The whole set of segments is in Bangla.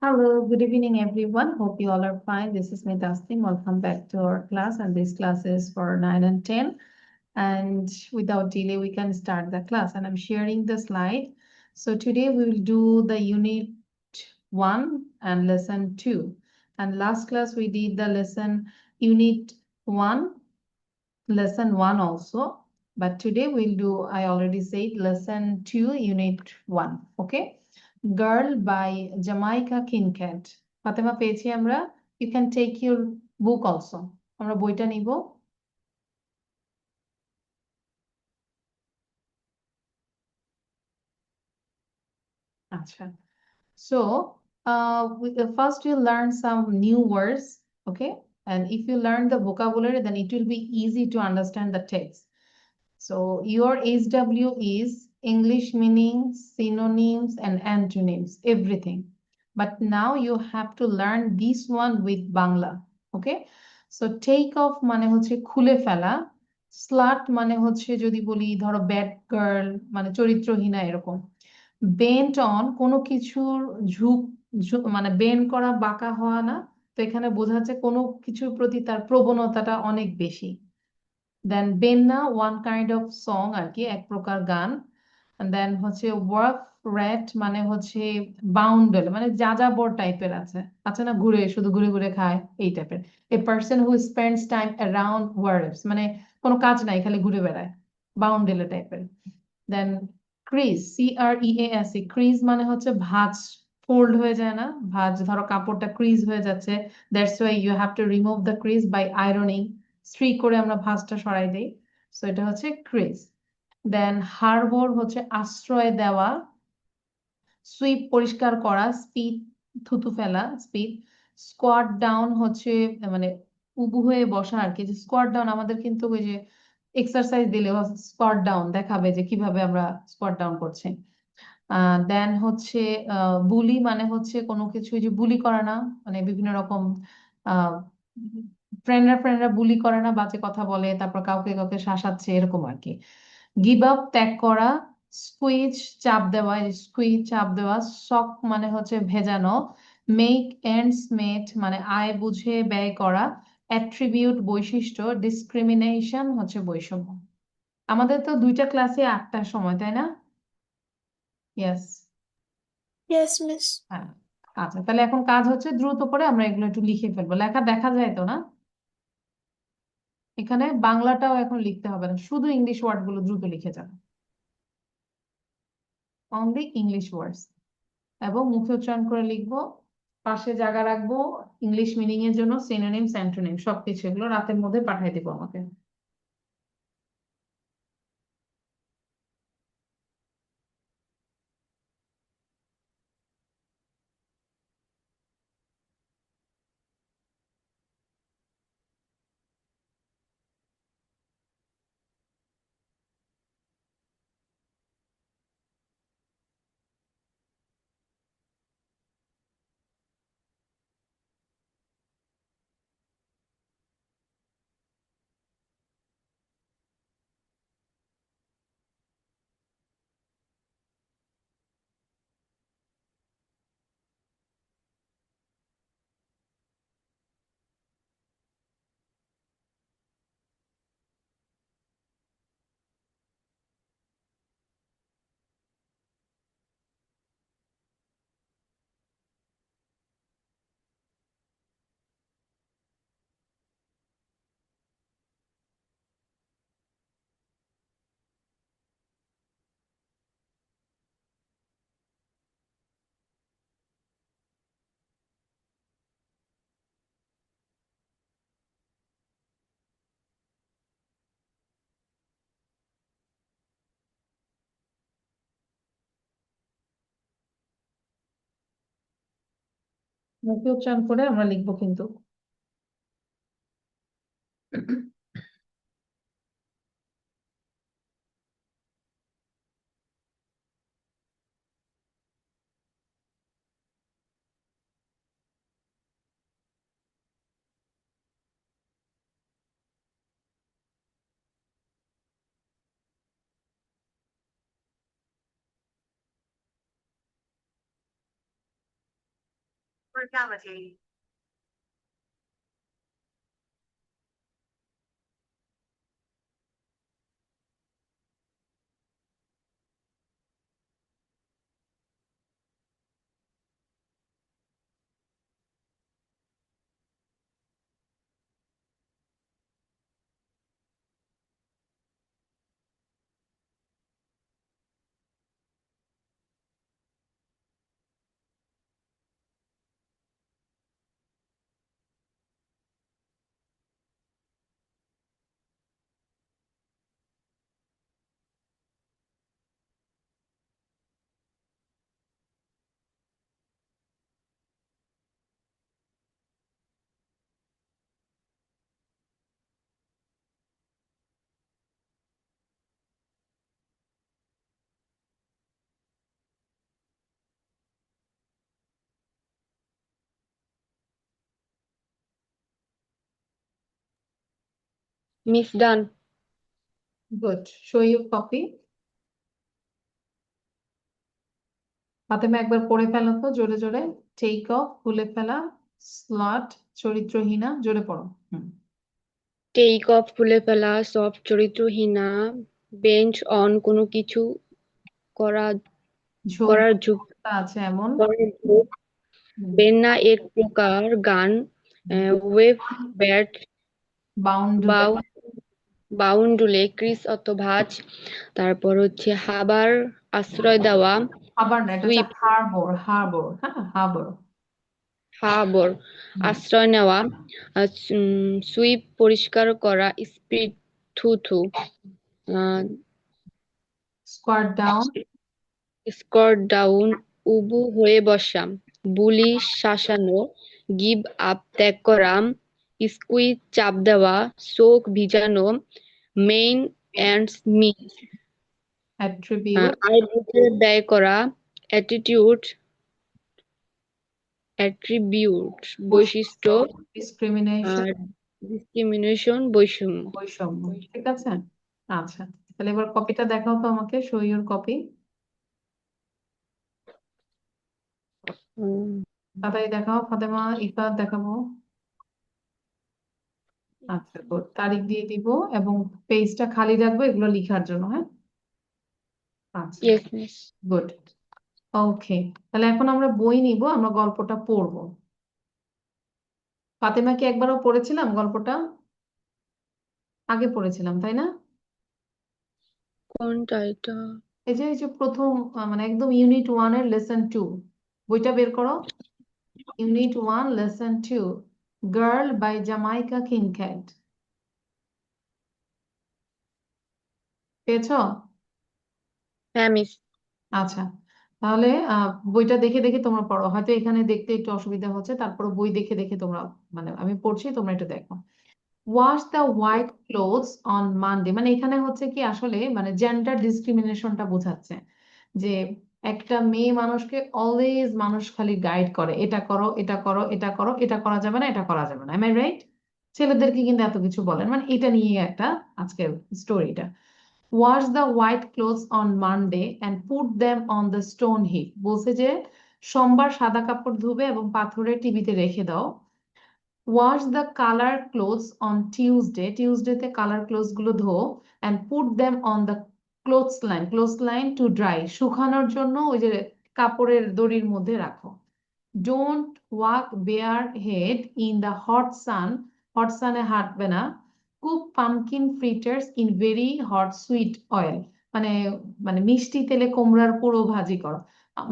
Hello, good evening, everyone. Hope you all are fine. This is me, Tasnim. Welcome back to our class, and this class is for 9 and 10. And without delay, we can start the class. And I'm sharing the slide. So today we will do the unit 1 and lesson 2. And last class we did the unit 1, lesson 1 also. But today we'll do, I already said, lesson 2, unit 1. Okay. Girl by Jamaica Kincaid. Fatema পেয়েছি আমরা। You can take your book also. আমরা বইটা নিব। আচ্ছা। So, first we'll learn some new words, okay? And if you learn the vocabulary, then it will be easy to understand the text. So your HW is English meanings, synonyms, and antonyms, everything. But now you have to learn this one with Bangla. Okay? So take off মানে হচ্ছে খুলে ফেলা, slut মানে হচ্ছে যদি বলি ধরো bad girl মানে চরিত্রহীনা এরকম। Bent on কোনো কিছুর মানে বেন্ড করা বাঁকা হওয়া না। তো এখানে বোঝা যাচ্ছে কোনো কিছুর প্রতি তার প্রবণতাটা অনেক বেশি। দেন বেন্না ওয়ান কাইন্ড অফ সং আর কি, এক প্রকার গান। দেন হচ্ছে ওয়ার্ক র্যাট মানে হচ্ছে বাউন্ডেল মানে যাযাবর টাইপের আছে, আছে না, ঘুরে শুধু ঘুরে ঘুরে খায় এই টাইপের। A person who spends time around words মানে কোনো কাজ নাই খালি ঘুরে বেড়ায়, বাউন্ডেল টাইপের। দেন ক্রিজ, CREAS, ক্রিজ মানে হচ্ছে ভাঁজ, ফোল্ড হয়ে যায় না, ভাঁজ, ধরো কাপড়টা ক্রিজ হয়ে যাচ্ছে, that's why you have to remove the crease by ironing, স্ত্রী করে আমরা ভাঁজটা সরাই দেই। সো এটা হচ্ছে ক্রিজ। দেন হারবোর হচ্ছে আশ্রয় দেওয়া, সুইপ পরিষ্কার করা, স্পিড থুতু ফেলা, স্পিড। স্কোয়াট ডাউন হচ্ছে মানে উবু হয়ে বসা আর কি, যে স্কোয়াট ডাউন আমাদের কিন্তু ওই যে এক্সারসাইজ দিলে স্কোয়াট ডাউন দেখাবে যে কিভাবে আমরা স্কোয়াট ডাউন করছি। দেন হচ্ছে বুলি মানে হচ্ছে কোনো কিছু যে বুলি করে না, মানে বিভিন্ন রকম আহ ফ্রেন্ডরা ফ্রেন্ডরা বুলি করে না, বাজে কথা বলে, তারপর কাউকে কাউকে শাসাচ্ছে এরকম আর কি। গিভ আপ ত্যাগ করা, স্কুইজ চাপ দেওয়া, স্কুইজ চাপ দেওয়া, শক মানে হচ্ছে ভেজানো, মেক এন্ডস মেট মানে আয় বুঝে ব্যয় করা, অ্যাট্রিবিউট বৈশিষ্ট্য, ডিসক্রিমিনেশন হচ্ছে বৈষম্য। আমাদের তো দুইটা ক্লাসে 8টার সময়, তাই না? ইয়েস। Yes, miss. হ্যাঁ। আচ্ছা, তাহলে এখন কাজ হচ্ছে দ্রুত করে আমরা এগুলো একটু লিখে ফেলবো, লেখা দেখা যায় তো না? এখানে বাংলাটাও এখন লিখতে হবে না, শুধু ইংলিশ ওয়ার্ড গুলো দ্রুত লিখে যান, অনলি ইংলিশ ওয়ার্ডস। এবং মুখে উচ্চারণ করে লিখবো, পাশে জায়গা রাখবো ইংলিশ মিনিং এর জন্য, সিনোনিম অ্যান্টোনিম সবকিছু, এগুলো রাতের মধ্যে পাঠিয়ে দিব আমাকে। মুখে উচ্চারণ করে আমরা লিখবো কিন্তু। Miss done. Good. Show your copy. Fatema একবার পড়ে ফেলো তো জোরে জোরে। টেক অফ খুলে ফেলা, স্লট চরিত্রহীনা, জোরে পড়ো। টেক অফ খুলে ফেলা, সফট চরিত্রহীনা, বেঞ্চ অন কোনো কিছু করা ঝোঁক করার ঝুঁক আছে এমন। করার ঝোঁক, বেন্না এক প্রকার গান, ওয়েভ ব্যাট, বাউন্ডুলে, বাউন্ডুলে, ক্রিস অত ভাঁজ, তারপর হচ্ছে হাবার আশ্রয় দেওয়া, আবার না, এটা হচ্ছে সুইপ হারবর, হারবর, হ্যাঁ হারবর। হাবর আশ্রয় নেওয়া, সুইপ পরিষ্কার করা, স্পিড থুথু, স্কোয়াট ডাউন, স্কোয়াট ডাউন, উবু হয়ে বসা, বুলি শাসানো, গিভ আপ ত্যাগ করা, স্কুইজ চাপ দেওয়া, চোখ ভিজানো, মেইন অ্যান্ড স্মিথ অ্যাট্রিবিউট, আয়ের ভিতরে ব্যয় করা, অ্যাটিটিউড অ্যাট্রিবিউট বৈশিষ্ট্য, ডিসক্রিমিনেশন, ডিসক্রিমিনেশন বৈষম্য। বৈষম্য। ঠিক আছে, আচ্ছা তাহলে এবার কপিটা দেখাও তো আমাকে, শো ইউর কপি। তাড়াতাড়ি দেখাও ফাতেমা, ইফাত দেখাবো। আচ্ছা গুড, তারিখ দিয়ে দিব এবং পেজটা খালি রাখবো এগুলো লিখার জন্য, হ্যাঁ। আচ্ছা ইয়েস মিস। গুড, ওকে। তাহলে এখন আমরা বই নিব, আমরা গল্পটা পড়বো। ফাতেমা কি একবারও পড়েছিলাম গল্পটা? আগে পড়েছিলাম তাই না? কোনটা এটা? এই যে প্রথম মানে একদম ইউনিট 1 এর লেসন 2, বইটা বের করো। Unit 1 lesson 2, girl by Jamaica Kincaid. পেয়েছো? হ্যাঁ মিস। আচ্ছা, তাহলে বইটা দেখে দেখে তোমরা পড়ো, হয়তো এখানে দেখতে একটু অসুবিধা হচ্ছে, তারপরে বই দেখে দেখে তোমরা, মানে আমি পড়ছি তোমরা একটু দেখো। Wash the white clothes on Monday, মানে এখানে হচ্ছে কি আসলে মানে জেন্ডার ডিসক্রিমিনেশনটা বোঝাচ্ছে যে একটা মেয়ে মানুষকে অলওয়েজ মানুষ খালি গাইড করে, এটা করো এটা করো এটা করো, এটা করা যাবে না এটা করা যাবে না, এম আই রাইট? ছেলেদেরকে কিন্তু এত কিছু বলেন, মানে এটা নিয়ে একটা আজকের স্টোরিটা। Wash the white clothes on Monday and put them on the stone heap, বলছে যে সোমবার সাদা কাপড় ধুবে এবং পাথরের টিভিতে রেখে দাও। Wash the colour clothes on Tuesday, টিউসডেতে কালার ক্লোথস গুলো ধো, and put them on the clothes line to dry, শুকানোর জন্য ওই যে কাপড়ের দড়ির মধ্যে রাখো। Don't walk bare head in the hot sun, hot সানে হাঁটবে না। Cook pumpkin fritters in very hot sweet oil, মানে মানে মিষ্টি তেলে কুমড়ার পুরো ভাজি করো।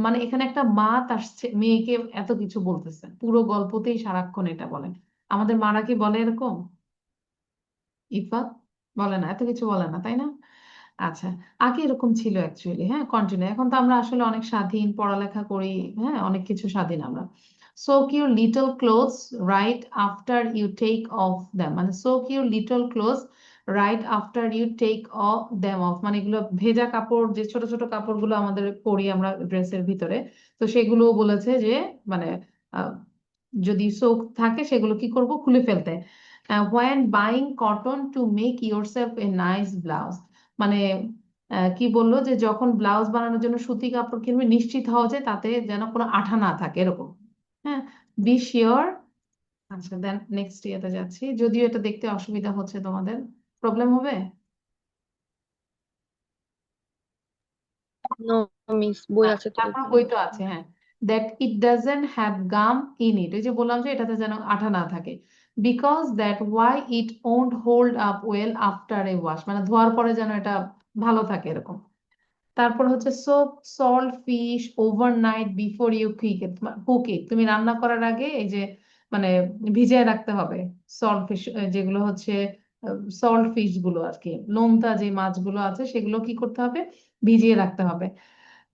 মানে এখানে একটা মা তার মেয়েকে এত কিছু বলতেছে, পুরো গল্পতেই সারাক্ষণ এটা বলেন। আমাদের মারা কি বলে এরকম? ইফাত বলে না, এত কিছু বলে না তাই না? আচ্ছা, আগে এরকম ছিল অ্যাকচুয়ালি, হ্যাঁ কন্টিনিউ। এখন তো আমরা আসলে অনেক স্বাধীন, পড়ালেখা করি, হ্যাঁ অনেক কিছু স্বাধীন আমরা। Soak your little clothes right after you take off them, মানে soak your little clothes right after you take off them off, মানে এগুলো ভেজা কাপড়, যে ছোট ছোট কাপড়গুলো আমাদের পরি আমরা ড্রেসের ভিতরে, তো সেগুলো বলেছে যে মানে আহ, যদি সোক থাকে সেগুলো কি করব, খুলে ফেলতে। When buying cotton to make your self a nice blouse, মানে কি বললো যে যখন ব্লাউজ বানানোর জন্য সুতি কাপড় কিনবে নিশ্চিত হওয়া যায় তাতে যেন কোনো আঠা না থাকে এরকম, হ্যাঁ। Be sure. আচ্ছা দেন নেক্সট ইয়েতে যাচ্ছি, যদিও এটা দেখতে অসুবিধা হচ্ছে তোমাদের, প্রবলেম হবে। নো মিস, বই হ্যাঁ, আছে তো তারপর ওইখানে। বই তো আছে, হ্যাঁ। That it doesn't have gum in it, ওই যে বললাম যে এটাতে যেন আঠা না থাকে। Because that why it won't hold up well after a wash, মানে ধোয়ার পরে যেন এটা ভালো থাকে এরকম। তারপর হচ্ছে soap salt fish overnight before you cook it, তুমি রান্না করার আগে এই যে মানে ভিজিয়ে রাখতে হবে সল্ট ফিশ, যেগুলো হচ্ছে সল্ট ফিশ গুলো আর কি, নোনতা যে মাছগুলো আছে সেগুলো কি করতে হবে, ভিজিয়ে রাখতে হবে।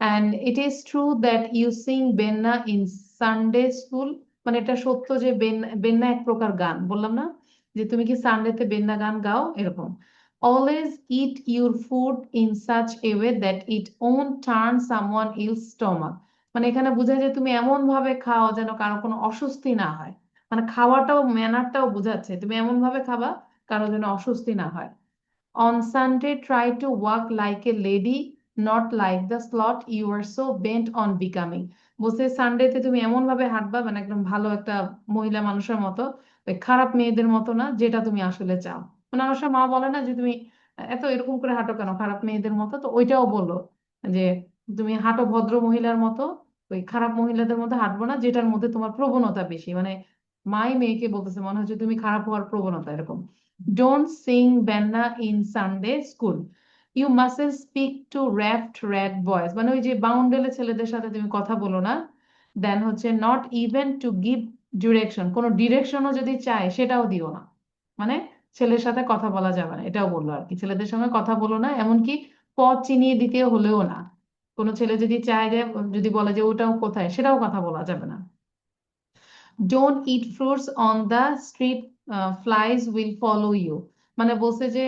And it is true that you sing benna in Sunday school, মানে এটা সত্য যে বেন্না এক প্রকার গান, বললাম না যে তুমি কি সানডেতে বেন্না গান গাও এরকম। Always it your food in such a way that it won't turn someone else stomach, মানে এখানে বোঝায় যে তুমি এমন ভাবে খাও যেন কারো কোনো অস্বস্তি না হয়, মানে খাওয়াটাও ম্যানারটাও বোঝাচ্ছে তুমি এমন ভাবে খাবা কারো যেন অস্বস্তি না হয়। On Sunday, try to walk like a lady, not like the slut you are so bent on becoming. বলছে সানডেতে তুমি এমন ভাবে হাঁটবা মানে একদম ভালো একটা মহিলা মানুষের মতো, ওই খারাপ মেয়েদের মতো না, যেটা তুমি আসলে চাও। মানে অনেক সময় মা বলে না যে তুমি এত এরকম করে হাঁটো কেন খারাপ মেয়েদের মতো, তো ওইটাও বললো যে তুমি হাঁটো ভদ্র মহিলার মতো, ওই খারাপ মহিলাদের মধ্যে হাঁটবো না যেটার মধ্যে তোমার প্রবণতা বেশি, মানে মাই মেয়েকে বলতেছে মনে হচ্ছে তুমি খারাপ হওয়ার প্রবণতা এরকম। Don't sing Benna in Sunday school. You mustn't speak to rapt rat boys. মানে ওই যে বাউন্ডেলে ছেলেদের সাথে তুমি কথা বলো না। দেন হচ্ছে not even to give direction. কোনো ডিরেকশনও যদি চায় সেটাও দিও না। মানে ছেলের সাথে কথা বলা যাবে না, এটাও বললো আর কি, ছেলেদের সঙ্গে কথা বলো না, এমনকি পথ চিনিয়ে দিতে হলেও না। কোনো ছেলে যদি চায় যে যদি বলে যে ওটাও কোথায়, সেটাও কথা বলা যাবে না। Don't eat fruits on the street, flies will follow you, মানে বলছে যে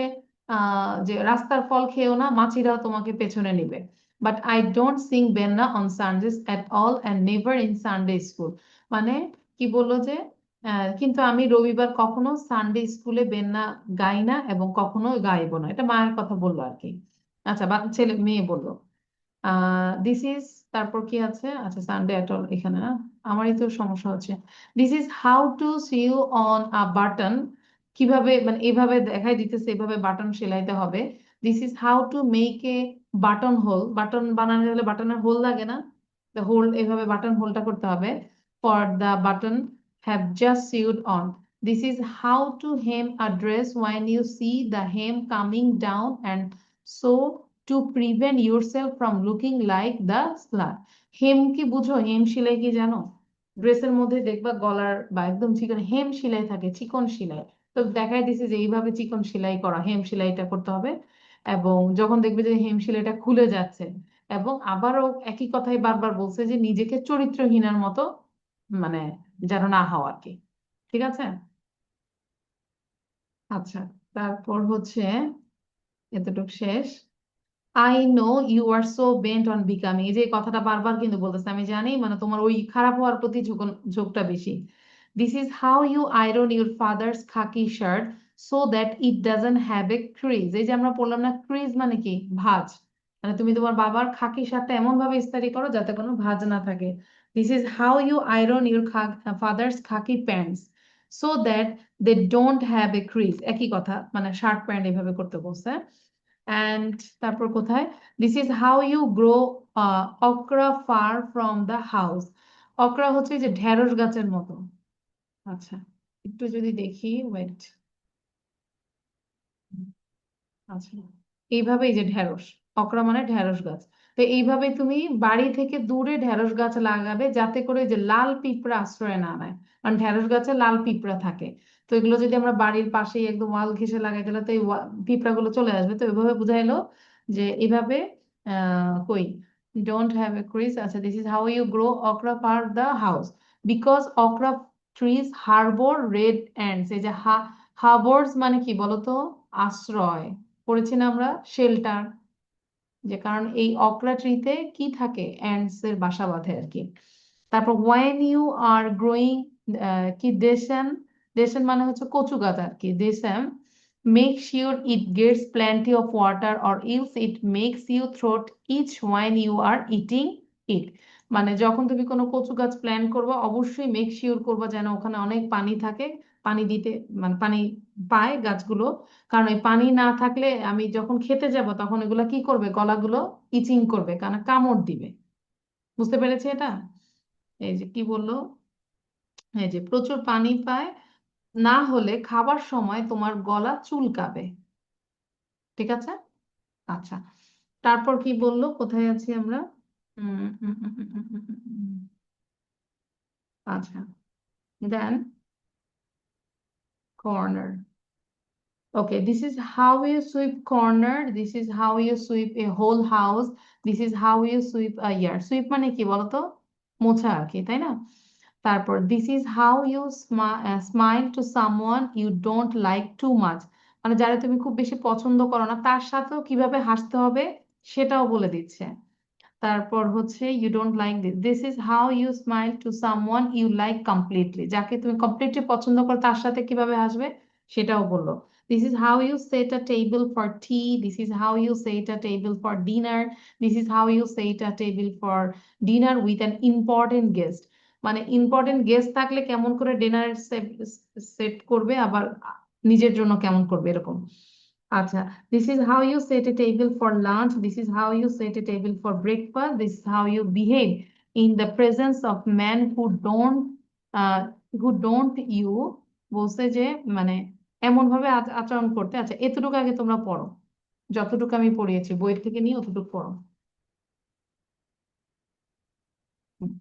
যে রাস্তার ফল খেয়েও না, মাছিরাও তোমাকে পেছনে নিবে। But I don't sing বেন্না on Sundays at all and never in Sunday school, মানে কি বললো যে কিন্তু আমি রবিবার কখনো সানডে স্কুলে বেন্না গাই না এবং কখনো গাইবো না, এটা মায়ের কথা বললো আর কি। আচ্ছা বা ছেলে মেয়ে বললো। দিস ইজ, তারপর কি আছে, আচ্ছা সানডে এট অল এখানে না, আমারই তো সমস্যা হচ্ছে। This is how to sew on a button, কিভাবে মানে এইভাবে দেখাই দিতেছে এভাবে বাটন সেলাইতে হবে। This is how to make a buttonhole, button বানানো হলে বাটনের হোল লাগে না, হোল এভাবে বাটন হোলটা করতে হবে। For the button have just sewed on, this is how to hem a dress when you see the hem coming down and so to prevent yourself from looking like the slut. Hem কি বুঝো, হেম সেলাই কি জানো, ড্রেসের মধ্যে দেখবা গলার বা একদম চিকন হেম সেলাই থাকে, চিকন সেলাই, তো দেখাই দিছে যে এইভাবে চিকন সেলাই করা হেম সেলাইটা করতে হবে। এবং যখন দেখবে যে হেম সেলাইটা খুলে যাচ্ছে, এবং আবারও একই কথাই বারবার বলছে যে নিজেকে চরিত্রহীনার মতো মানে যেন না হওয়া আর কি। ঠিক আছে। আচ্ছা তারপর হচ্ছে এতটুকু শেষ। I know you are so bent on becoming, এই যে কথাটা বারবার কিন্তু বলতেছে, আমি জানি মানে তোমার ওই খারাপ হওয়ার প্রতি ঝোঁকটা বেশি। This is how you iron your father's khaki shirt so that it doesn't have a crease, এই যে আমরা বললাম না ক্রিজ মানে কি, ভাঁজ, মানে তুমি তোমার বাবার খাকি শার্টটা এমন ভাবে ইস্ত্রি করো যাতে কোনো ভাঁজ না থাকে। This is how you iron your father's khaki pants so that they don't have a crease, একই কথা মানে শার্ট প্যান্ট এইভাবে করতে বলছে। অ্যান্ড তারপর কোথায়, this is how you grow okra far from the house, okra হচ্ছে যে ঢেঁড়স গাছের মতো। আচ্ছা একটু যদি দেখি ওয়েট, আচ্ছা এইভাবে এই যে ঢেঁড়স, অকরা মানে ঢেঁড়স গাছ, তো এইভাবে তুমি বাড়ি থেকে দূরে ঢেঁড়স গাছ লাগাবে যাতে করে যে লাল পিঁপড়া আশ্রয় না নেয়, কারণ ঢেঁড়স গাছে লাল পিঁপড়া থাকে। তো এগুলো যদি আমরা বাড়ির পাশেই একদম ওয়াল ঘেঁষে লাগাই দিলে তো এই পিঁপড়া গুলো চলে আসবে, তো এভাবে বুঝাইলো যে এইভাবে কই ডোন্ট হ্যাভ এ ক্রিজ। আচ্ছা this is how you grow okra far the house because okra trees harbour red ants, এই যে হার্বরস মানে কি বলতো, আশ্রয়, পড়েছি না আমরা শেল্টার, যে কারণ এই অকরা ট্রিতে কি থাকে, অ্যান্ডস এর বাসা বাঁধে আর কি। তারপর ওয়েন ইউ আর গ্রোয়িং, কি দেশান, দেশান মানে হচ্ছে কচু গাছ আর কি, dasheen make sure it gets plenty of water or else it makes you throat itch when you are eating it, মানে যখন তুমি কোনো কচু গাছ প্ল্যান করবা অবশ্যই মেক শিওর করবা যেন ওখানে অনেক পানি থাকে, পানি দিতে মানে পানি পায় গাছগুলো। কারণ এই পানি না থাকলে আমি যখন খেতে যাব তখন এগুলো কি করবে, গলাগুলো ইচিং করবে, কারণ কামড় দিবে। বুঝতে পেরেছি এটা? এই যে কি বললো, এই যে প্রচুর পানি পায়, না হলে খাবার সময় তোমার গলা চুলকাবে। ঠিক আছে? আচ্ছা, তারপর কি বললো, কোথায় আছি আমরা? উম, উম, উম, উম, উম, উম, উম, উম। আচ্ছা, দেন corner. Okay, this is how you sweep corner. This is how you sweep a whole house. This is how you sweep a yard. Sweep মানে কি বলতো? মোছা আর কি, তাই না? তারপর this is how you smile to someone you don't like too much. মানে যারা তুমি খুব বেশি পছন্দ করো না তার সাথেও কিভাবে হাসতে হবে সেটাও বলে দিচ্ছে। তারপর হচ্ছে you don't like this, this is how you smile to someone you like completely, যাকে তুমি কমপ্লিটলি পছন্দ করো তার সাথে কিভাবে হাসবে সেটাও বললো। This is how you set a table for tea, this is how you set a table for dinner, this is how you set a table for dinner with an important guest. মানে ইম্পর্টেন্ট গেস্ট থাকলে কেমন করে ডিনার সেট করবে, আবার নিজের জন্য কেমন করবে, এরকম। আচ্ছা, this is how you set a table for lunch. This is how you set a table for breakfast. This is how you behave in the presence of men uh, who don't you বলছে যে মানে এমন ভাবে আচরণ করতে। আচ্ছা, এতটুকু আগে তোমরা পড়ো, যতটুকু আমি পড়িয়েছি বই থেকে নিয়ে অতটুকু পড়ো। হুম।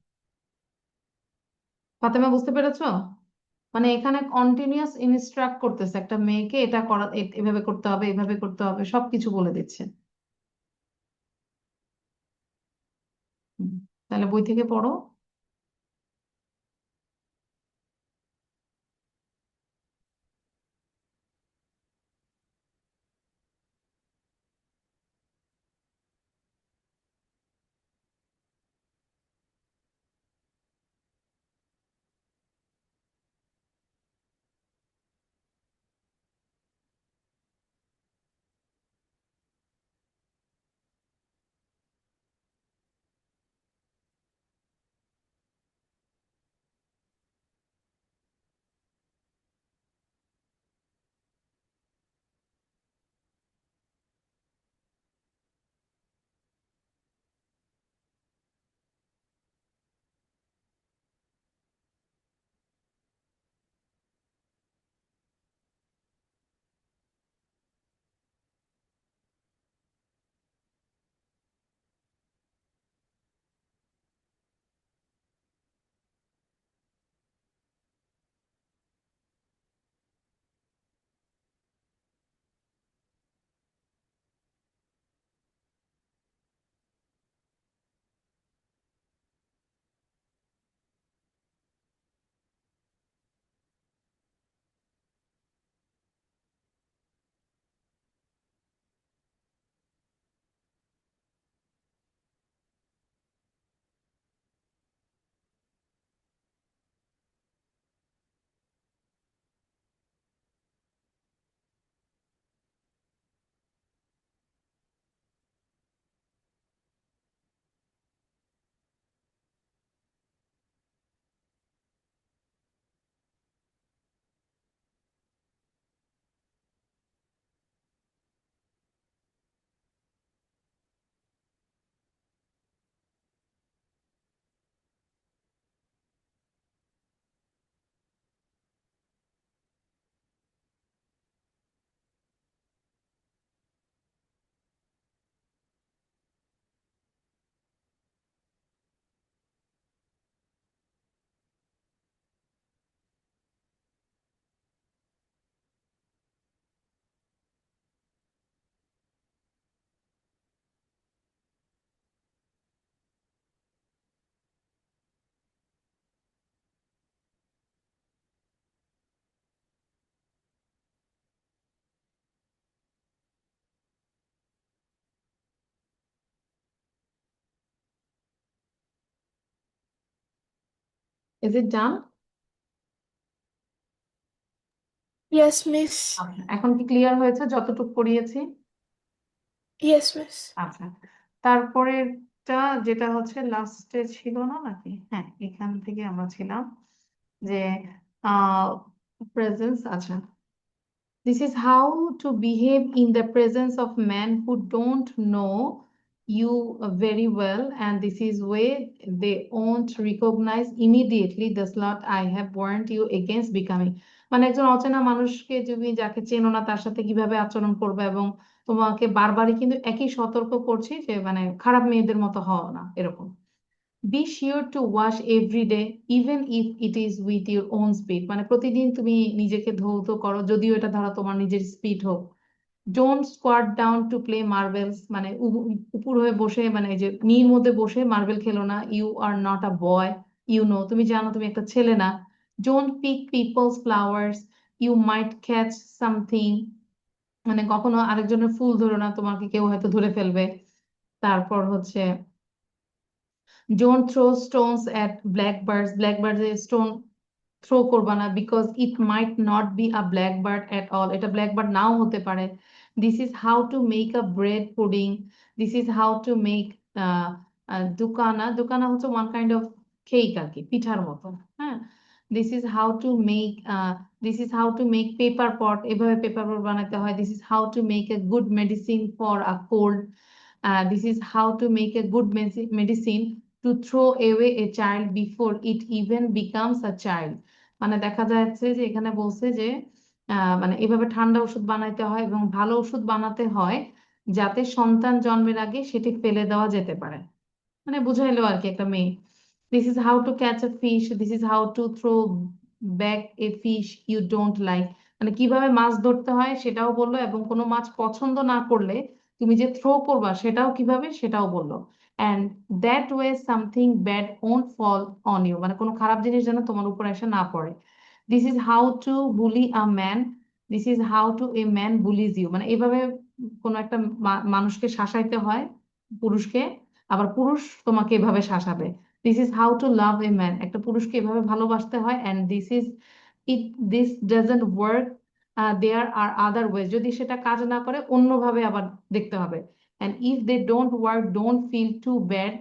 ফাতেমা বুঝতে পেরেছো? মানে এখানে কন্টিনিউয়াস ইনস্ট্রাক্ট করতেছে একটা মেয়েকে, এটা করা এভাবে করতে হবে, এভাবে করতে হবে, সবকিছু বলে দিচ্ছে। হুম। তাহলে বই থেকে পড়ো। Is it done? Yes, Miss. আচ্ছা, এখন কি ক্লিয়ার হয়েছে যতটুকু পড়িয়েছি? Yes, Miss. আচ্ছা, তারপরে টা যেটা হচ্ছে লাস্টে ছিল না নাকি, হ্যাঁ এখান থেকে আমরা ছিলাম যে প্রেজেন্স। আচ্ছা, this is how to behave in the presence of men who don't know you very well, and this is where they won't recognize immediately the slot I have warned you against becoming. মানে একজন অচেনা মানুষকে তুমি যাকে চেনো না তার সাথে কিভাবে আচরণ করবে, এবং তোমাকে বারবারই কিন্তু একই সতর্ক করছি যে মানে খারাপ মেয়েদের মতো হও না এরকম। Be sure to wash every day even if it is with your own speed, মানে প্রতিদিন তুমি নিজেকে ধৌত করো যদিও এটা ধরো তোমার নিজের স্পিড হোক। Don't squat down to play marbles, মানে উপর হয়ে বসে মানে এই যে নীর মধ্যে বসে মার্বেল খেলো না। You are not a boy, you know, তুমি জানো তুমি একটা ছেলে না। Don't pick people's flowers, you might catch something, মানে কখনো আরেকজনের ফুল ধরো না, তোমাকে কেউ হয়তো ধরে ফেলবে। তারপর হচ্ছে don't throw stones at blackbirds, blackbirds এ স্টোন থ্রো করবা না, because it might not be a blackbird at all, এটা ব্ল্যাকবার্ড নাও হতে পারে। This is how to make a bread pudding, this is how to make doukona, doukona হচ্ছে ওয়ান কাইন্ড অফ কেক আর কি, পিঠার মতো। হ্যাঁ, this is how to make, this is how to make pepper pot, এভাবে পেপার পট বানাতে হয়। This is how to make a good medicine for a cold, this is how to make a good medicine to throw away a child before it even becomes a child। মানে দেখা যাচ্ছে যে এখানে বলছে যে মানে এভাবে ঠান্ডা ওষুধ বানাইতে হয় এবং ভালো ওষুধ বানাতে হয় যাতে সন্তান জন্মের আগে সেটি ফেলে দেওয়া যেতে পারে, মানে বুঝাইলো আর কি একটা মেয়ে। This is how to catch a fish, this is how to throw back a fish you don't like, মানে কিভাবে মাছ ধরতে হয় সেটাও বললো, এবং কোনো মাছ পছন্দ না করলে তুমি যে থ্রো করবা সেটাও কিভাবে সেটাও বললো। And that way something bad won't fall on you, মানে কোনো খারাপ জিনিস যেন তোমার উপর এসে না পড়ে। This is how to bully a man, this is how to a man bullies you, মানে এইভাবে কোনো একটা মানুষকে শাসাইতে হয়, পুরুষকে, আবার পুরুষ তোমাকে এভাবে শাসাবে। This is how to love a man, একটা পুরুষকে এভাবে ভালোবাসতে হয়। And this is it, this doesn't work, there are other ways, যদি সেটা কাজ না করে অন্যভাবে আবার দেখতে হবে। And if they don't work don't feel too bad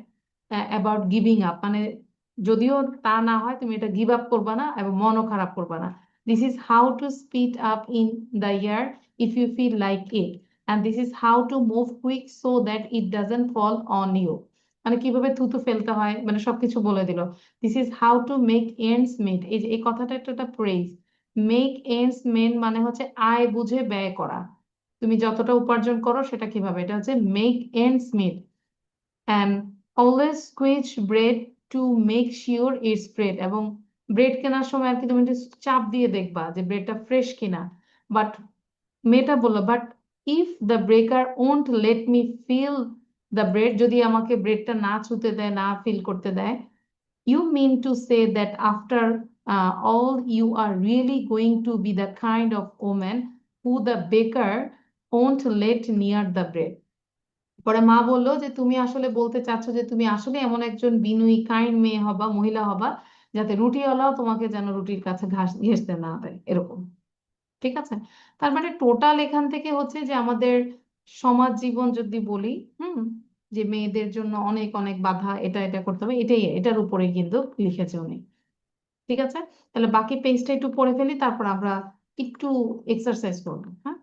about giving up, মানে যদিও তা না হয় তুমি এটা গিভ আপ করবা না এবং মনও খারাপ করবা না। This is how to speed up in the year if you feel like it, and this is how to move quick so that it doesn't fall on you, মানে কিভাবে থুতু ফেলতে হয়, মানে সবকিছু বলে দিল। This is how to make ends meet, এই যে এই কথাটা একটা প্রেজ। মেক এন্ডস মেন মানে হচ্ছে আয় বুঝে ব্যয় করা, তুমি যতটা উপার্জন করো সেটা কিভাবে, এটা হচ্ছে make ends meet. And always squeeze bread to make sure it's bread, এবং ব্রেড কেনার সময় আর কি তুমি একটু চাপ দিয়ে দেখবা যে ব্রেডটা ফ্রেশ কিনা। বাট মেয়েটা বললো, but if the breaker won't let me feel the bread, যদি আমাকে ব্রেডটা না ছুতে দেয় না ফিল করতে দেয়, you mean to say that after all you are really going to be the kind of woman who the baker won't let near the bread। পরে মা বললো যে তুমি আসলে বলতে চাচ্ছ যে তুমি আসলে এমন একজন বিনয়ী কাইন্ড মেয়ে হবা, মহিলা হবা, যাতে রুটিওয়ালাও তোমাকে যেন রুটির কাছে ঘাস ঘেঁষতে না দেয় এরকম। ঠিক আছে, তার মানে টোটাল এখান থেকে হচ্ছে যে আমাদের সমাজ জীবন যদি বলি, হুম, যে মেয়েদের জন্য অনেক অনেক বাধা, এটা এটা করতে হবে, এটাই এটার উপরে কিন্তু লিখেছে উনি। ঠিক আছে, তাহলে বাকি পেজটা একটু পড়ে ফেলি, তারপর আমরা একটু এক্সারসাইজ করবো। হ্যাঁ,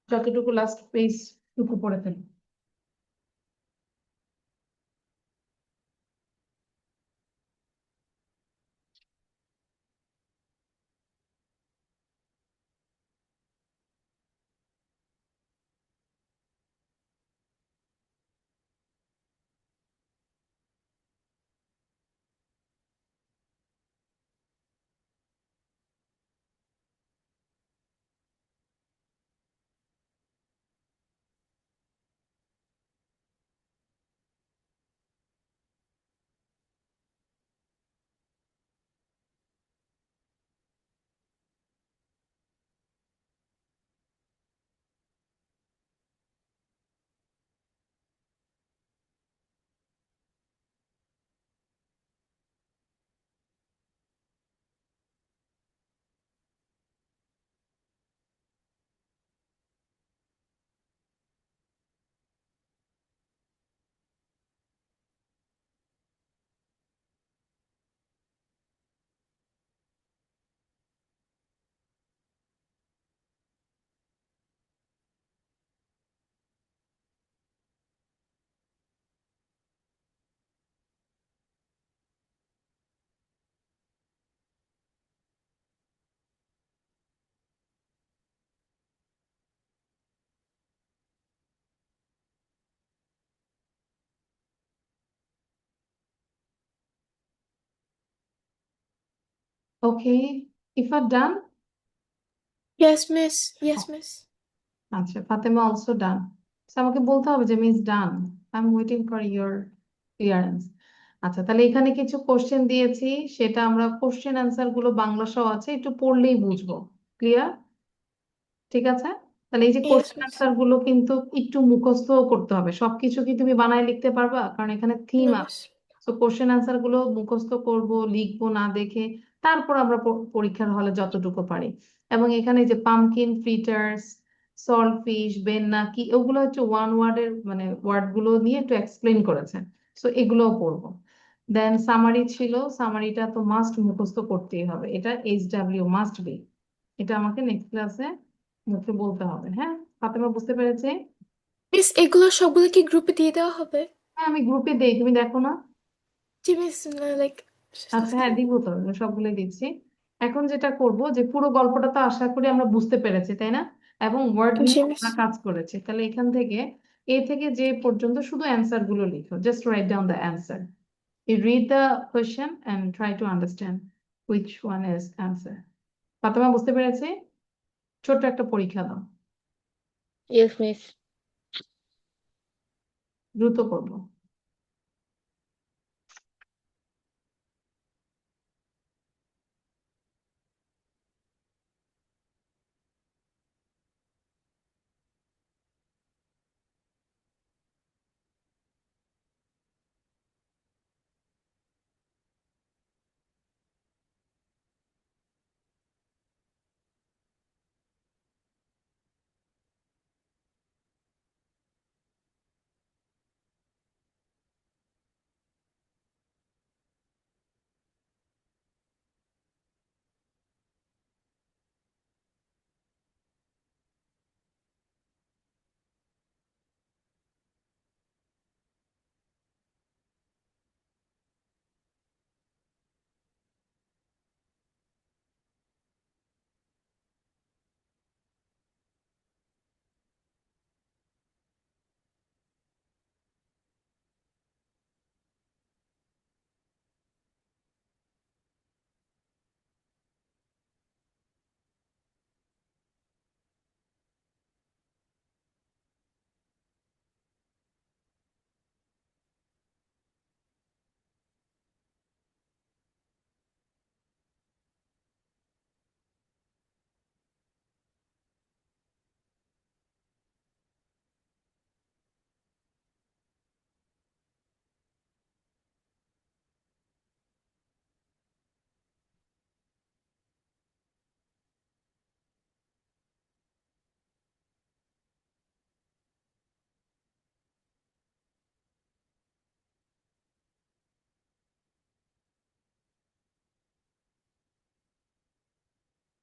যতটুকু লাস্ট পেজ টুকু পড়ে ফেলি। Okay, if I'm done, Yes, Miss. Yes, Miss. আচ্ছা ফাতেমা অলসো ডান। আমাকে বলতে হবে যে miss done, I am waiting for your clearance. আচ্ছা তাহলে এখানে কিছু কোশ্চেন দিয়েছি, সেটা আমরা কোশ্চেন অ্যান্সার গুলো বাংলা সহ আছে, একটু পড়লেই বুঝবো। ক্লিয়ার? ঠিক আছে, তাহলে এই যে Yes, কোশ্চেন Miss. অ্যান্সার গুলো কিন্তু একটু মুখস্থ করতে হবে, সবকিছু কি তুমি বানায় লিখতে পারবা? কারণ এখানে থিম No, আছে। Miss. তো কোশ্চেন অ্যান্সার গুলো মুখস্থ করব, লিখবো না দেখে, তারপর আমরা পরীক্ষার হলে যতটুকু পারি। এবং এখানে যে পামকিন ফ্রিটার্স, সল্ট ফিশ, বেন্না কি, ওগুলো হচ্ছে ওয়ান ওয়ার্ডের মানে ওয়ার্ড গুলো নিয়ে একটু এক্সপ্লেন করেছে, তো এগুলোও পড়বো। দেন সামারি ছিল, সামারিটা তো মাস্ট মুখস্থ করতেই হবে, এটা HW মাস্ট বি, এটা আমাকে নেক্সট ক্লাসে মুখে বলতে হবে। হ্যাঁ ফাতেমা, বুঝতে পেরেছি? মিস এগুলো সবগুলো কি গ্রুপে দিয়ে দেওয়া হবে? হ্যাঁ আমি গ্রুপে দেই, তুমি দেখো না? জি মিস, লাইক আচ্ছা হ্যাঁ দিব তো, আমি সবগুলো দিচ্ছি। এখন যেটা করব যে পুরো গল্পটা তো আশা করি আমরা বুঝতে পেরেছি, তাই না? এবং ওয়ার্ড জি নিয়ে মিস। আমরা কাজ করেছি, তাহলে এখান থেকে এ থেকে যে পর্যন্ত শুধু অ্যান্সার গুলো লিখো, just write down the answer. You read the question and try to understand which one is answer. Fatema বুঝতে পেরেছি? ছোট্ট একটা পরীক্ষা দাও, Yes, miss. দ্রুত করবো।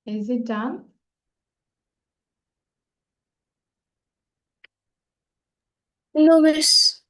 Is it done? No, Miss.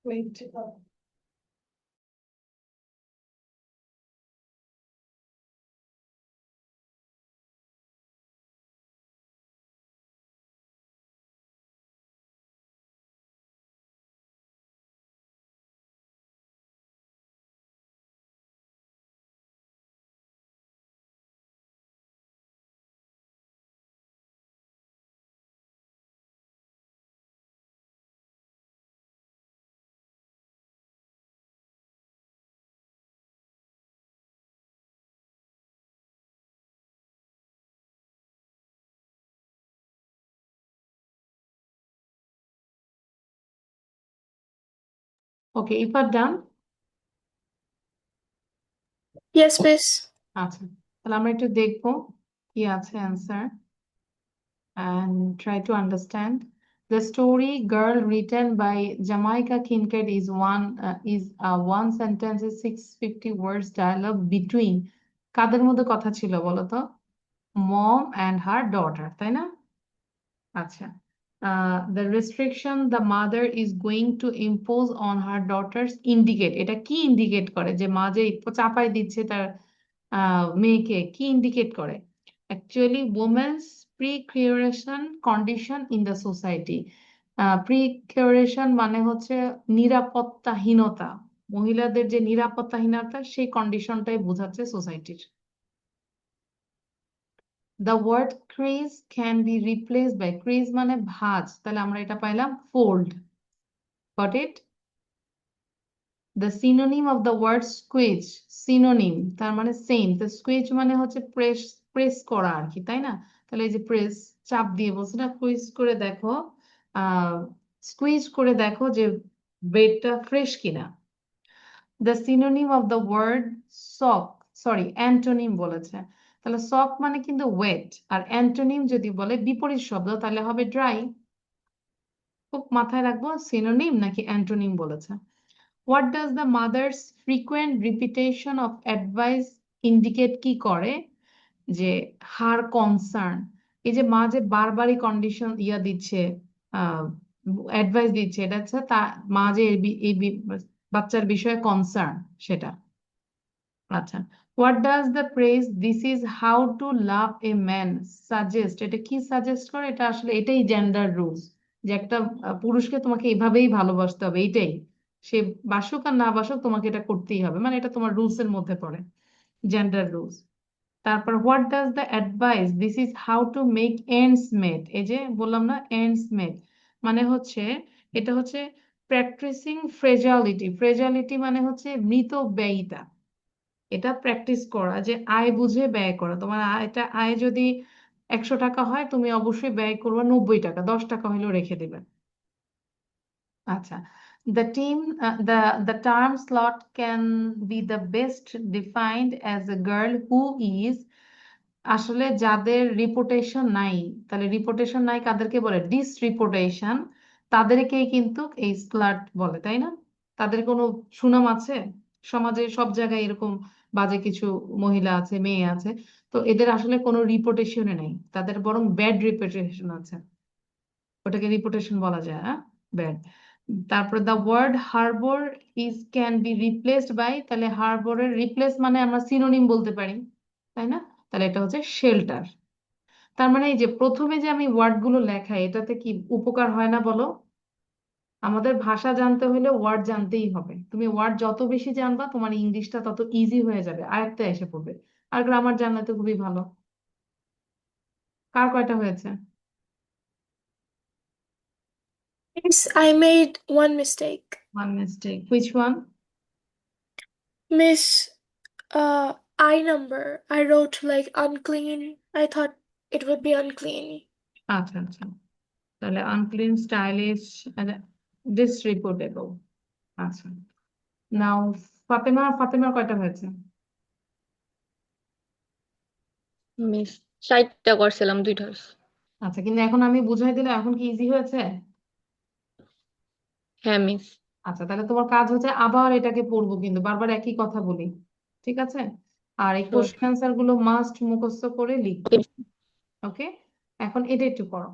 Wait. Okay, if are done, Yes, miss. আচ্ছা তাহলে আমরা একটু দেখবো কি আছে answer and try to understand. The story Girl written by Jamaica Kincaid is a one sentence 650 words dialogue between কাদের মধ্যে কথা ছিল বলো তো? Mom and her daughter, তাই না? আচ্ছা the restriction the mother is going to impose on her daughters indicate এটা কি ইন্ডিকেট করে যে মা যে চাপাই দিচ্ছে তার মেয়েকে কি ইন্ডিকেট করে actually women's precarious condition in the society precarious মানে হচ্ছে নিরাপত্তাহীনতা মহিলাদের যে নিরাপত্তাহীনতা সেই কন্ডিশনটাই বোঝাচ্ছে সোসাইটির The word crease can be replaced by crease মানে ভাঁজ তাহলে আমরা এটা পাইলাম fold. Got it? The synonym of the word squeeze synonym তার মানে same তো squeeze মানে হচ্ছে প্রেস করা আর কি তাই না তাহলে এই যে প্রেস চাপ দিয়ে বলছে না squeeze করে দেখো squeeze করে দেখো যে ব্রেডটা ফ্রেশ কিনা The synonym of the word sock sorry antonym বলেছে তাহলে sock মানে কিন্তু wet আর antonym যদি বলে বিপরীত শব্দ তাহলে হবে dry খুব মাথায় রাখবো synonym নাকি antonym বলেছে What does the mother's frequent repetition of advice indicate কি করে যে her concern এই যে মা যে বারবারই কন্ডিশন দিচ্ছে অ্যাডভাইস দিচ্ছে এটা হচ্ছে তা মা যে বাচ্চার বিষয়ে কনসার্ন সেটা আচ্ছা what does the phrase this is how to love a man suggest এটা কি সাজেস্ট করে এটা আসলে এটাই জেন্ডার রুলস যে একটা পুরুষকে তোমাকে এভাবেই ভালোবাসতে হবে এইটাই সে বাসুক আর না বাসুক তোমাকে এটা করতেই হবে মানে এটা তোমার রুলস এর মধ্যে পড়ে জেন্ডার রুলস তারপর what does the advice this is how to make ends meet এই যে বললাম না এন্ডস মেট মানে হচ্ছে এটা হচ্ছে প্র্যাকটিসিং ফ্রেজালিটি মানে হচ্ছে মৃত ব্যয়িতা এটা প্র্যাকটিস করা যে আয় বুঝে ব্যয় করা তোমার এটা আয় যদি 100 টাকা হয় তুমি অবশ্যই ব্যয় করবে 90 টাকা 10 টাকা হলেও রেখে দেবে আচ্ছা the term slut can be the best defined as a girl who is আসলে যাদের রিপুটেশন নাই তাহলে রিপুটেশন নাই কাদেরকে বলে ডিসরিপুটেশন তাদেরকেই কিন্তু এই স্লাট বলে তাই না তাদের কোনো সুনাম আছে সমাজে সব জায়গায় এরকম বাজে কিছু মহিলা আছে মেয়ে আছে তো এদের আসলে কোনো রিপুটেশনে নেই তাদের বরং ব্যাড রিপুটেশন আছে ওটাকে রিপুটেশন বলা যায় হ্যাঁ ব্যাড তারপর the word harbour is can be replaced by তাহলে হারবোরের রিপ্লেস মানে আমরা সিনোনিম বলতে পারি তাই না তাহলে এটা হচ্ছে শেল্টার তার মানে এই যে প্রথমে যে আমি ওয়ার্ড গুলো লেখাই এটাতে কি উপকার হয় না বলো আমাদের ভাষা জানতে হলে ওয়ার্ড জানতেই হবে তুমি ওয়ার্ড যত বেশি জানবা তোমার ইংলিশটা তত ইজি হয়ে যাবে আয়ত্তে এসে পড়বে আর গ্রামার জানলে তো খুবই ভালো কার কয়টা হয়েছে Miss, I made one mistake. One mistake which one Miss, I number. I wrote like unclean. I thought it would be unclean. আচ্ছা আচ্ছা তাহলে আনক্লিন স্টাইলিশ ডিসরিপোর্টেবল আচ্ছা নাও ফাতেমার কয়টা হয়েছে মিস 60টা করছিলাম দুইটা হইছে। আচ্ছা কিন্তু এখন আমি বুঝাই দিলে এখন কি ইজি হয়েছে হ্যাঁ মিস আচ্ছা তাহলে তোমার কাজ হচ্ছে আবার এটাকে পড়বো কিন্তু বারবার একই কথা বলি ঠিক আছে আর এই Sure. কোশ্চেন অ্যান্সার গুলো মাস্ট মুখস্থ করে লিখবে ওকে ওকে এখন এটা একটু পড়ো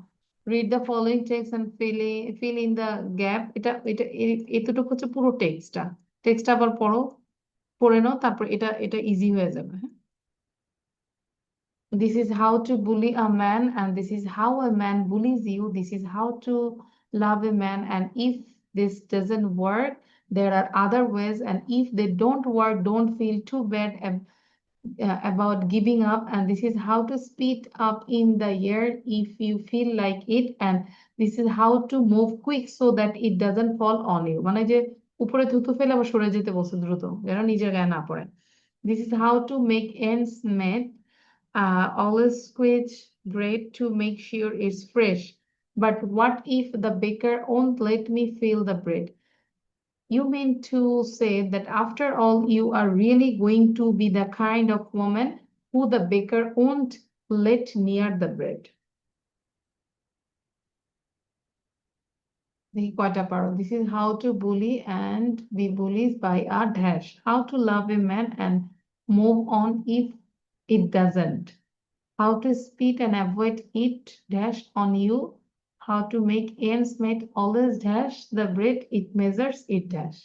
read the following text and fill in the gap. এতটুকু হচ্ছে পুরো টেক্সটটা আবার পড়ে নাও, তারপর এটা ইজি হয়ে যাবে। হ্যাঁ, this is how to bully a man and this is how a man bullies you. This is how to love a man, and if this doesn't work, there are other ways, and if they don't work, don't feel too bad about giving up, and this is how to speed up in the year if you feel like it, and this is how to move quick so that it doesn't fall on you, মানে যে উপরে থুতু ফেলে আবার সরে যেতে বলছে দ্রুত, যেন নিজের গায়ে না পড়ে। This is how to make ends meet. Always squeeze bread to make sure it's fresh, but what if the baker won't let me feel the bread? You mean to say that after all, you are really going to be the kind of woman who the baker won't let near the bread? This is how to bully and be bullied by a dash. How to love a man and move on if it doesn't. How to speed and avoid it dash on you. How to make ends meet always dash the bread it measures it dash.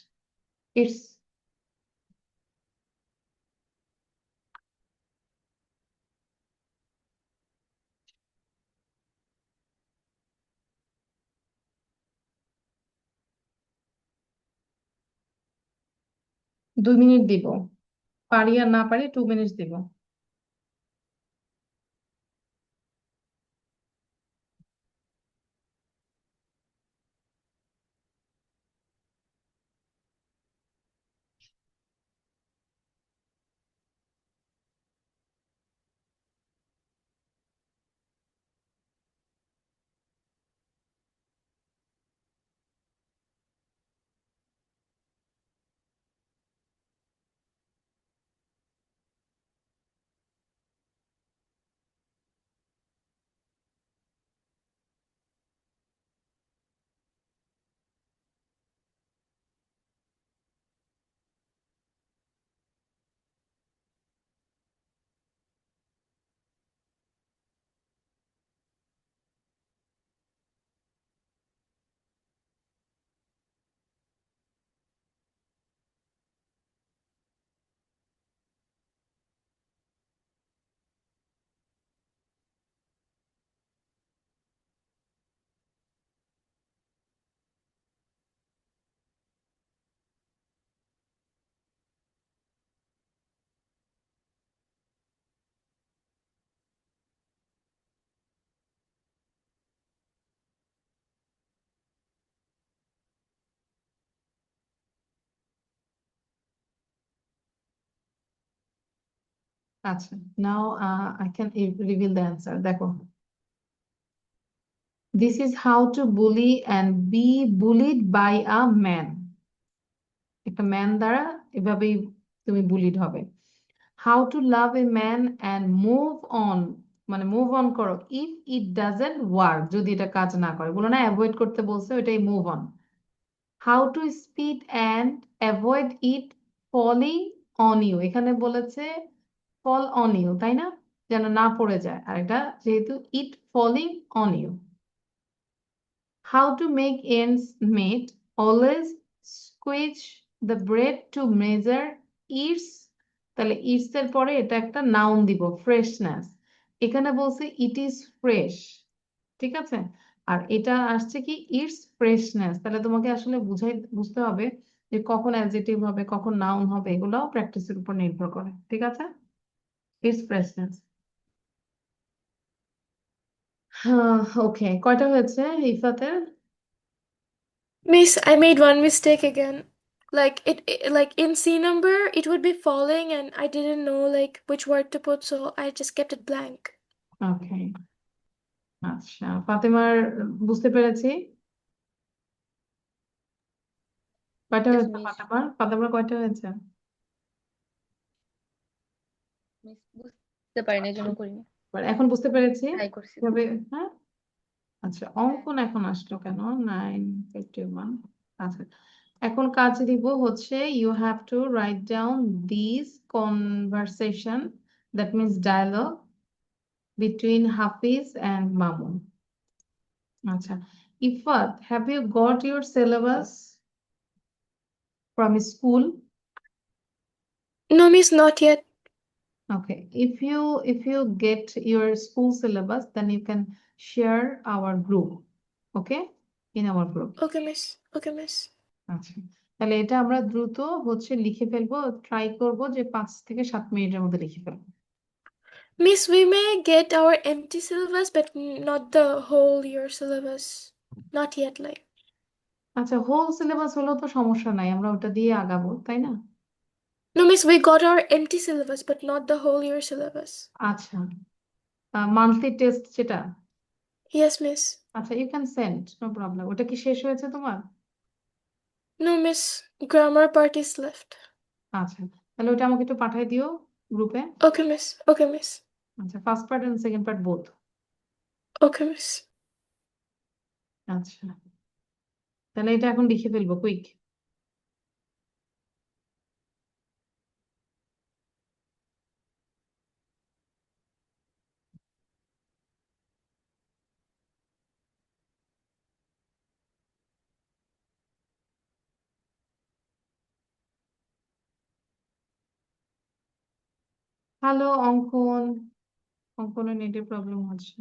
It's 2 minute দিব, পারি আর না পারি 2 মিনিট দিব। আচ্ছা, now I can reveal the answer. দেখো, this is how to bully and be bullied by a man. একটা ম্যান দ্বারা এভাবেই তুমি বুলিড হবে। How to love a man and move on, মানে মুভ অন করো, if it doesn't work, যদি এটা কাজ না করে, বলো না অ্যাভয়েড করতে বলছে, ওইটাই move on. How to speed and avoid it falling on you, এখানে বলেছে fall on you, তাই না, যেন না পড়ে যায়, আর এটা যেহেতু it falling on you. How to make ends meet, always squeeze the bread to measure its, তাহলে ইটস এর পরে এটা একটা নাউন দিব, ফ্রেশনেস, এখানে বলছে ইট ইজ ফ্রেশ, ঠিক আছে, আর এটা আসছে কি ইটস ফ্রেশনেস, তাহলে তোমাকে আসলে বুঝতে হবে যে কখন অ্যাডজেক্টিভ হবে কখন নাউন হবে, এগুলো প্র্যাকটিসের উপর নির্ভর করে, ঠিক আছে। It's freshness. হ্যাঁ, ওকে, কয়টা হয়েছে ইফাতের? Miss, I made one mistake again. Like like in C number, it would be falling, and I didn't know like which word to put, so I just kept it blank. ওকে, আচ্ছা, ফাতেমার বুঝতে পেরেছি। কয়টা Yes, হয়েছে miss. ফাতেমার কয়টা হয়েছে? মিস বুঝতে পারিনি, এই জন্য করিনি। এখন বুঝতে পেরেছি ট্রাই করছি। কিভাবে। হ্যাঁ, আচ্ছা, অঙ্কন এখন আসলো কেন? 9:51। আচ্ছা, এখন কাজ দিব হচ্ছে you have to write down this conversation, that means dialogue between Hafiz and Mamun. আচ্ছা, Ifat, have you got your syllabus from school? No, miss, not yet. Okay, if you get your school syllabus, then you can share our group. Okay, in our group. Okay, miss. Okay, miss. আচ্ছা, তাহলে এটা আমরা দ্রুত লিখে ফেলবো, ট্রাই করব যে 5 থেকে 7 মিনিটের মধ্যে লিখে ফেলবো। Miss, we may get our empty syllabus, but not the whole year syllabus. Not yet, like. আচ্ছা, হোল সিলেবাস হলেও তো সমস্যা নাই, আমরা ওটা দিয়ে আগাবো, তাই না? No, miss, we got our empty syllabus, but not the whole year syllabus. আচ্ছা, মান্থলি টেস্ট যেটা, Yes, miss. আচ্ছা, you can send, no problem. ওটা কি শেষ হয়েছে তোমার? No, miss, grammar part is left. আচ্ছা, তাহলে ওটা আমাকে একটু পাঠিয়ে দিও গ্রুপে। Okay, miss. Okay, miss. আচ্ছা, first part and second part both. Okay, miss. আচ্ছা, তাহলে এটা এখন লিখে ফেলবো কুইক। হ্যালো অঙ্কন, অঙ্কনের নেটের প্রবলেম হচ্ছে।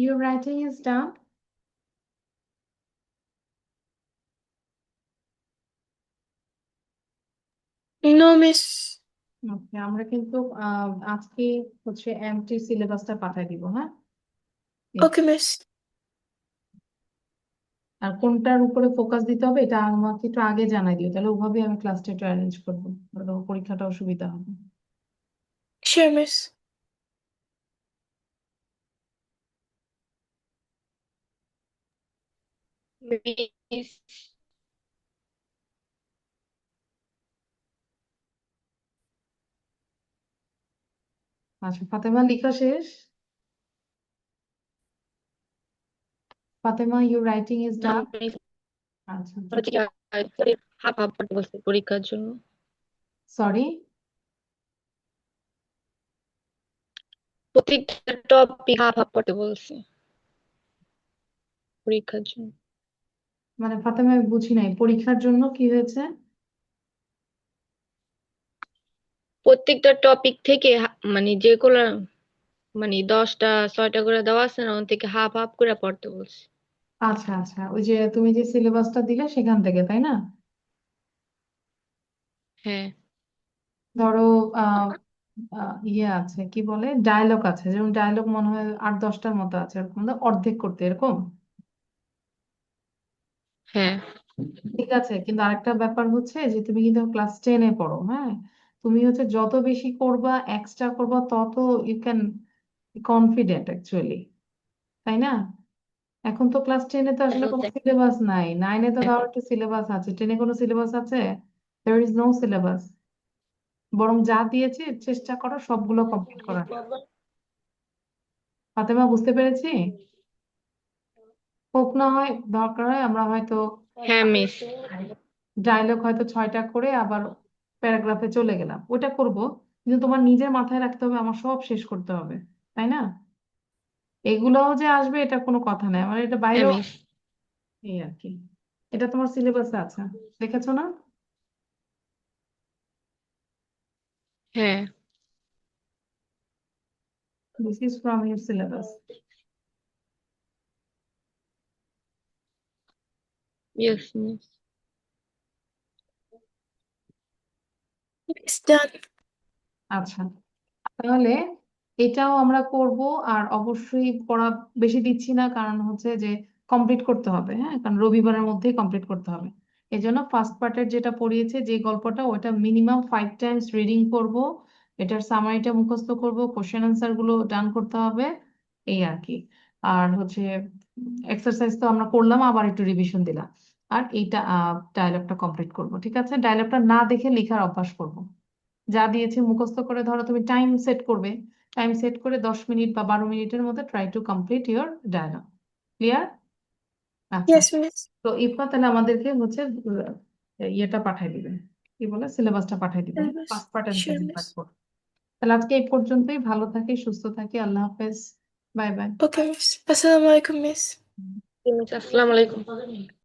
Your writing is done. No, miss. ওকে, আমরা কিন্তু আজকে হচ্ছে এমটি সিলেবাসটা পাঠাই দিব, হ্যাঁ? Okay, miss. আর কোনটার উপরে ফোকাস দিতে হবে এটা আমাকে একটু আগে জানাই দিও, তাহলে ওভাবে আমি ক্লাসটা একটু অ্যারেঞ্জ করবো, তাহলে ওর পরীক্ষাটাও সুবিধা হবে। Sure, miss. মিস আচ্ছা, ফাতেমা লেখা শেষ? Fatema, your writing is done? আচ্ছা, হাফ হাফ পড়তে বলছে পরীক্ষার জন্য। সরি। প্রত্যেকটা টপিক হাফ হাফ পড়তে বলছে পরীক্ষার জন্য। মানে ফাতেমা, আমি বুঝি নাই, পরীক্ষার জন্য কি হয়েছে? প্রত্যেকটা টপিক থেকে মানে যেগুলো মানে 10টা 6টা করে দেওয়া আছে না, ওন থেকে হাফ হাফ করে পড়তে বলছে। আচ্ছা আচ্ছা, ওই যে তুমি যে সিলেবাসটা দিলে সেখান থেকে, তাই না? হ্যাঁ ধরো ইয়ে আছে, কি বলে, ডায়লগ আছে, যেমন ডায়লগ মনে হয় 8-10টার মতো আছে, এরকম না? অর্ধেক করতে এরকম। হ্যাঁ ঠিক আছে, কিন্তু আরেকটা ব্যাপার হচ্ছে যে তুমি কিন্তু ক্লাস 10-এ পড়ো, হ্যাঁ? তুমি হচ্ছে যত বেশি করবা, এক্সট্রা করবা, তত ইউ ক্যান কনফিডেন্ট অ্যাকচুয়ালি, তাই না? এখন তো ক্লাস 10-এ তো আসলে কোনো সিলেবাস নাই, 9-এ তো তাও একটা সিলেবাস আছে, 10-এ কোনো সিলেবাস আছে? There is no syllabus. বরং যা দিয়েছে চেষ্টা করো সবগুলো কমপ্লিট করার। ফাতেমা, বুঝতে পেরেছি? হোক না হয়, দরকার হয় আমরা হয়তো হ্যাঁ মিস। ডায়লগ হয়তো 6টা করে আবার প্যারাগ্রাফে চলে গেলাম, ওটা করব, কিন্তু তোমার নিজের মাথায় রাখতে হবে আমার সব শেষ করতে হবে, তাই না? এগুলোও যে আসবে এটা কোনো কথা নয়, আমার এটা হ্যাঁ বাইরেও, মিস। এই আর কি। এটা তোমার সিলেবাসে আছে, দেখেছো না? হ্যাঁ this is from your syllabus. Yes miss. It's done. আচ্ছা, তাহলে এটাও আমরা করব। আর অবশ্যই পড়া বেশি দিচ্ছি না, কারণ হচ্ছে যে কমপ্লিট করতে হবে, হ্যাঁ, কারণ রবিবারের মধ্যেই কমপ্লিট করতে হবে। এই জন্য ফার্স্ট পার্টের যেটা পড়িয়েছে, যে গল্পটা, ওটা মিনিমাম 5 টাইমস রিডিং করব, এটার সামারিটা মুখস্থ করব, কোশ্চেন আনসার গুলো ডান করতে হবে, এই আর কি। আর হচ্ছে এক্সারসাইজ তো আমরা করলাম, আবার একটু রিভিশন দিলাম। আর এইটা ডায়লগটা কমপ্লিট করব, ঠিক আছে? ডায়লগটা না দেখে লেখার অভ্যাস করব। যা দিয়েছে মুখস্থ করে, ধরো তুমি টাইম সেট করবে, টাইম সেট করে 10 মিনিট বা 12 মিনিটের মধ্যে try to complete your dialogue. Clear? আচ্ছা, Yes, miss. তো ইফা তাহলে আমাদেরকে হচ্ছে ইয়েটা পাঠাই দিবে, কি বলে, সিলেবাসটা পাঠাই দিবে, Syllabus. First part and Sure, second part miss. পড়। তাহলে আজকে এই পর্যন্তই, ভালো থাকি, সুস্থ থাকি, আল্লাহ হাফেজ, bye bye. Okay, miss. Assalamualaikum, miss. Miss আসসালামু আলাইকুম।